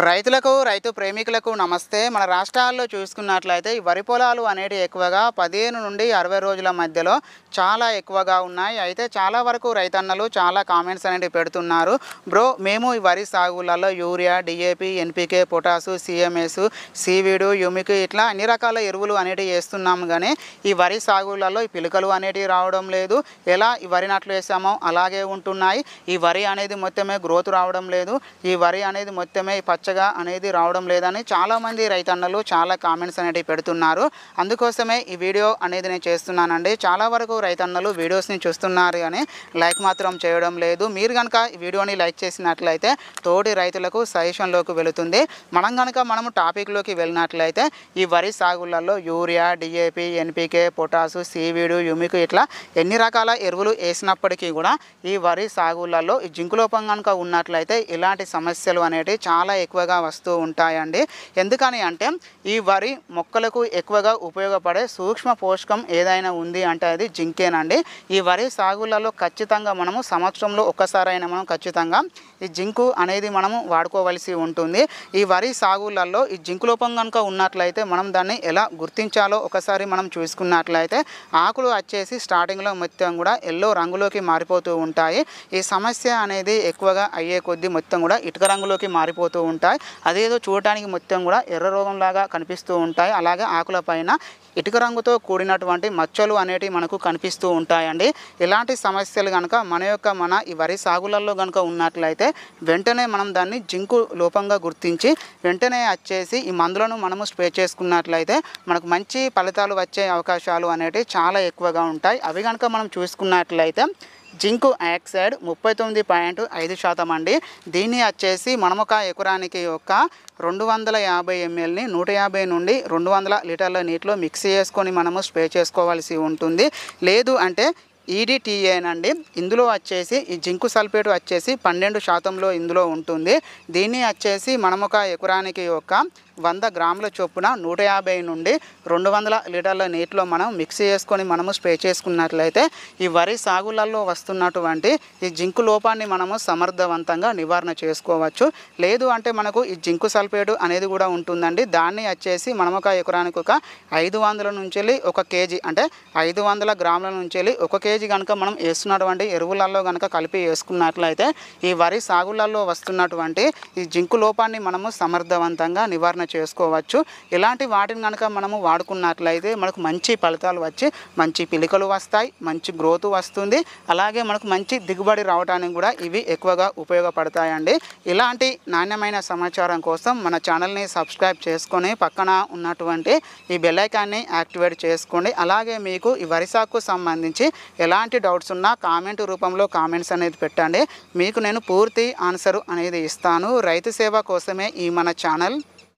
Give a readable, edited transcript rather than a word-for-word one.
రైతులకు రైతు ప్రేమికులకు నమస్తే. మన రాష్ట్రాల్లో చూసుకున్నట్లయితే ఈ వరి పొలాలు అనేవి ఎక్కువగా 15 నుండి 60 రోజుల మధ్యలో చాలా ఎక్కువగా ఉన్నాయి. అయితే చాలా వరకు రైతన్నలు చాలా కామెంట్స్ అనేవి పెడుతున్నారు. బ్రో, మేము ఈ వరి సాగులలో urea, DAP, NPK, potash, CMS, seaweed, humic ఇట్లా అన్ని రకాల ఎరువులు అనేవి వేస్తున్నాము. కానీ ఈ వరి సాగులలో ఈ పిలుకలు అనేటివి రావడం లేదు. ఎలా ఈ వరి నాట్లు వేసామో అలాగే ఉంటున్నాయి. ఈ వరి అనేది మొత్తమే గ్రోత్ రావడం లేదు. ఈ వరి అనేది మొత్తమే పచ్చగా అనేది రావడం లేదని చాలామంది రైతన్నలు చాలా కామెంట్స్ అనేవి పెడుతున్నారు. అందుకోసమే ఈ వీడియో అనేది నేను చేస్తున్నానండి. చాలా వరకు రైతన్నలు వీడియోస్ని చూస్తున్నారు కానీ లైక్ మాత్రం చేయడం లేదు. మీరు కనుక ఈ వీడియోని లైక్ చేసినట్లయితే తోటి రైతులకు సజెషన్లోకి వెళుతుంది. మనము టాపిక్లోకి వెళ్ళినట్లయితే ఈ వరి సాగులలో urea, DAP, NPK, potash, seaweed, humic ఇట్లా ఎన్ని రకాల ఎరువులు వేసినప్పటికీ కూడా ఈ వరి సాగులలో ఈ జింకు లోపం కనుక ఉన్నట్లయితే ఇలాంటి సమస్యలు అనేవి చాలా ఎక్కువగా వస్తూ ఉంటాయండి. ఎందుకని అంటే ఈ వరి మొక్కలకు ఎక్కువగా ఉపయోగపడే సూక్ష్మ పోషకం ఏదైనా ఉంది అంటే అది జింకేనండి. ఈ వరి సాగులలో ఖచ్చితంగా మనము సంవత్సరంలో ఒక్కసారైనా మనం ఖచ్చితంగా ఈ జింకు అనేది మనము వాడుకోవలసి ఉంటుంది. ఈ వరి సాగులలో ఈ జింకు లోపం కనుక ఉన్నట్లయితే మనం దాన్ని ఎలా గుర్తించాలో ఒకసారి మనం చూసుకున్నట్లయితే ఆకులు వచ్చేసి స్టార్టింగ్లో మొత్తం కూడా ఎల్లో రంగులోకి మారిపోతూ ఉంటాయి. ఈ సమస్య అనేది ఎక్కువగా అయ్యే కొద్దీ మొత్తం కూడా ఇటుక రంగులోకి మారిపోతూ ఉంటాయి. అదేదో చూడటానికి మొత్తం కూడా ఎర్ర రోగంలాగా కనిపిస్తూ ఉంటాయి. అలాగే ఆకుల పైన ఇటుక రంగుతో కూడినటువంటి మచ్చలు అనేటివి మనకు కనిపిస్తూ ఉంటాయండి. ఇలాంటి సమస్యలు కనుక మన ఈ వరి సాగులలో కనుక ఉన్నట్లయితే వెంటనే మనం దాన్ని జింకు లోపంగా గుర్తించి వెంటనే వచ్చేసి ఈ మందులను మనము స్ప్రే చేసుకున్నట్లయితే మనకు మంచి ఫలితాలు వచ్చే అవకాశాలు అనేటివి చాలా ఎక్కువగా ఉంటాయి. అవి కనుక మనం చూసుకున్నట్లయితే జింకు ఆక్సైడ్ 39.5% అండి. దీన్ని వచ్చేసి మనము ఒక ఎకరానికి 250 mlని 150 నుండి 200 లీటర్ల నీటిలో మిక్స్ చేసుకొని మనము స్ప్రే చేసుకోవాల్సి ఉంటుంది. లేదు అంటే ఈడిటిఏనండి. ఇందులో వచ్చేసి ఈ జింకు సల్ఫేట్ వచ్చేసి 12% ఇందులో ఉంటుంది. దీన్ని వచ్చేసి మనము ఒక ఎకరానికి 100 గ్రాముల చొప్పున 150 నుండి 200 లీటర్ల నీటిలో మనం మిక్స్ చేసుకొని మనము స్ప్రే చేసుకున్నట్లయితే ఈ వరి సాగులలో వస్తున్నటువంటి ఈ జింకు లోపాన్ని మనము సమర్థవంతంగా నివారణ చేసుకోవచ్చు. లేదు అంటే మనకు ఈ జింకు సల్ఫేట్ అనేది కూడా ఉంటుందండి. దాన్ని వచ్చేసి మనం ఒక ఎకరానికి 500 నుంచి 1 కేజీ అంటే 500 గ్రాముల నుంచి 1 కేజీ కనుక మనం వేస్తున్నటువంటి ఎరువులలో కనుక కలిపి వేసుకున్నట్లయితే ఈ వరి సాగులలో వస్తున్నటువంటి ఈ జింకు లోపాన్ని మనము సమర్థవంతంగా నివారణ చేసుకోవచ్చు. ఇలాంటి వాటిని కనుక మనము వాడుకున్నట్లయితే మనకు మంచి ఫలితాలు వచ్చి మంచి పిలికలు వస్తాయి, మంచి గ్రోత్ వస్తుంది. అలాగే మనకు మంచి దిగుబడి రావడానికి కూడా ఇవి ఎక్కువగా ఉపయోగపడతాయండి. ఇలాంటి నాణ్యమైన సమాచారం కోసం మన ఛానల్ని సబ్స్క్రైబ్ చేసుకొని పక్కన ఉన్నటువంటి ఈ బెల్ ఐకాన్ని యాక్టివేట్ చేసుకోండి. అలాగే మీకు ఈ వరి సాగుకు సంబంధించి ఎలాంటి డౌట్స్ ఉన్నా కామెంట్ రూపంలో కామెంట్స్ అనేది పెట్టండి. మీకు నేను పూర్తి ఆన్సర్ అనేది ఇస్తాను. రైతు సేవ కోసమే ఈ మన ఛానల్.